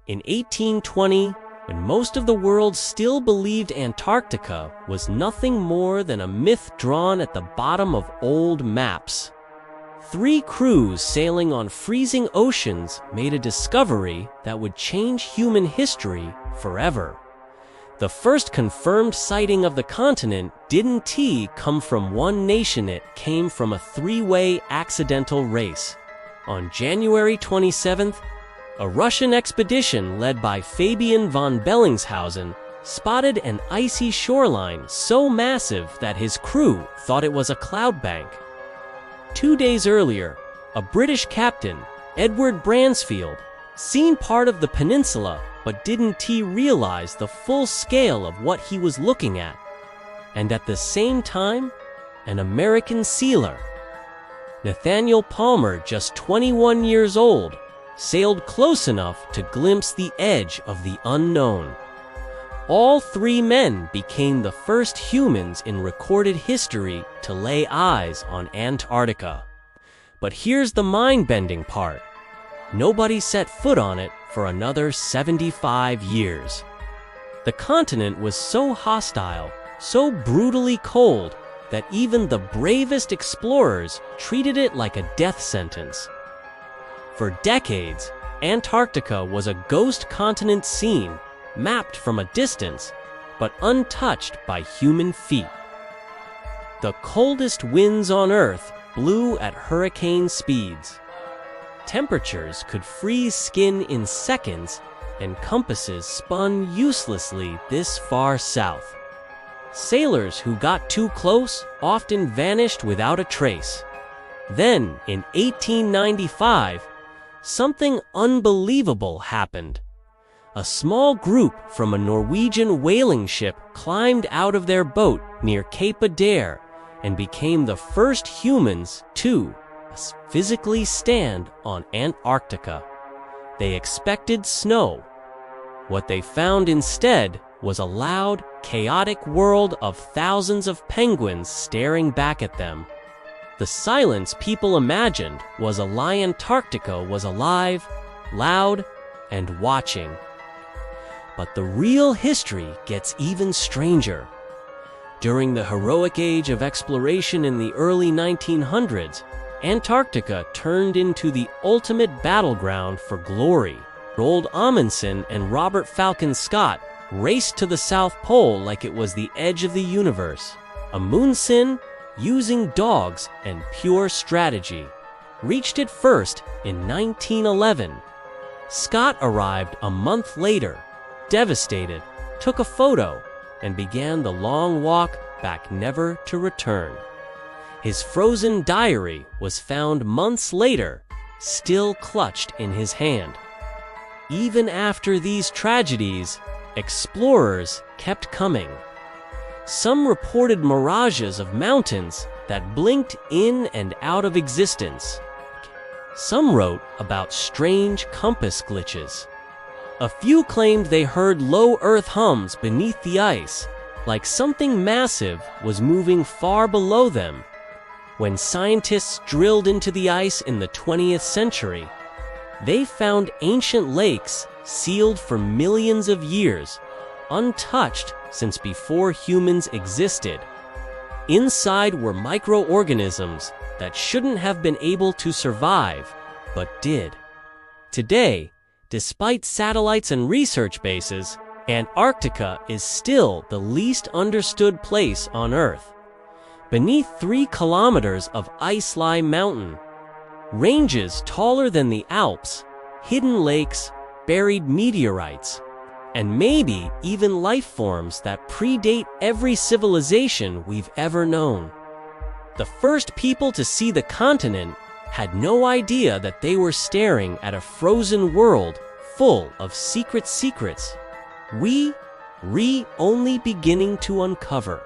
In 1820, when most of the world still believed Antarctica was nothing more than a myth drawn at the bottom of old maps, 3 crews sailing on freezing oceans made a discovery that would change human history forever. The first confirmed sighting of the continent didn't come from one nation, it came from a 3-way accidental race. On January 27th, a Russian expedition led by Fabian von Bellingshausen spotted an icy shoreline so massive that his crew thought it was a cloud bank. 2 days earlier, a British captain, Edward Bransfield, seen part of the peninsula but didn't realize the full scale of what he was looking at. And at the same time, an American sealer, Nathaniel Palmer, just 21 years old, sailed close enough to glimpse the edge of the unknown. All 3 men became the first humans in recorded history to lay eyes on Antarctica. But here's the mind-bending part. Nobody set foot on it for another 75 years. The continent was so hostile, so brutally cold, that even the bravest explorers treated it like a death sentence. For decades, Antarctica was a ghost continent seen, mapped from a distance, but untouched by human feet. The coldest winds on Earth blew at hurricane speeds. Temperatures could freeze skin in seconds, and compasses spun uselessly this far south. Sailors who got too close often vanished without a trace. Then, in 1895, something unbelievable happened. A small group from a Norwegian whaling ship climbed out of their boat near Cape Adare and became the first humans to physically stand on Antarctica. They expected snow. What they found instead was a loud, chaotic world of thousands of penguins staring back at them. The silence people imagined was a lie. Antarctica was alive, loud, and watching. But the real history gets even stranger. During the heroic age of exploration in the early 1900s, Antarctica turned into the ultimate battleground for glory. Roald Amundsen and Robert Falcon Scott raced to the South Pole like it was the edge of the universe. Amundsen, using dogs and pure strategy, reached it first in 1911. Scott arrived a month later, devastated, took a photo, and began the long walk back, never to return. His frozen diary was found months later, still clutched in his hand. Even after these tragedies, explorers kept coming. Some reported mirages of mountains that blinked in and out of existence. Some wrote about strange compass glitches. A few claimed they heard low earth hums beneath the ice, like something massive was moving far below them. When scientists drilled into the ice in the 20th century, they found ancient lakes sealed for millions of years, untouched since before humans existed. Inside were microorganisms that shouldn't have been able to survive, but did. Today, despite satellites and research bases, Antarctica is still the least understood place on Earth. Beneath 3 kilometers of ice lie mountain, ranges taller than the Alps, hidden lakes, buried meteorites, and maybe even life forms that predate every civilization we've ever known. The first people to see the continent had no idea that they were staring at a frozen world full of secrets we're only beginning to uncover.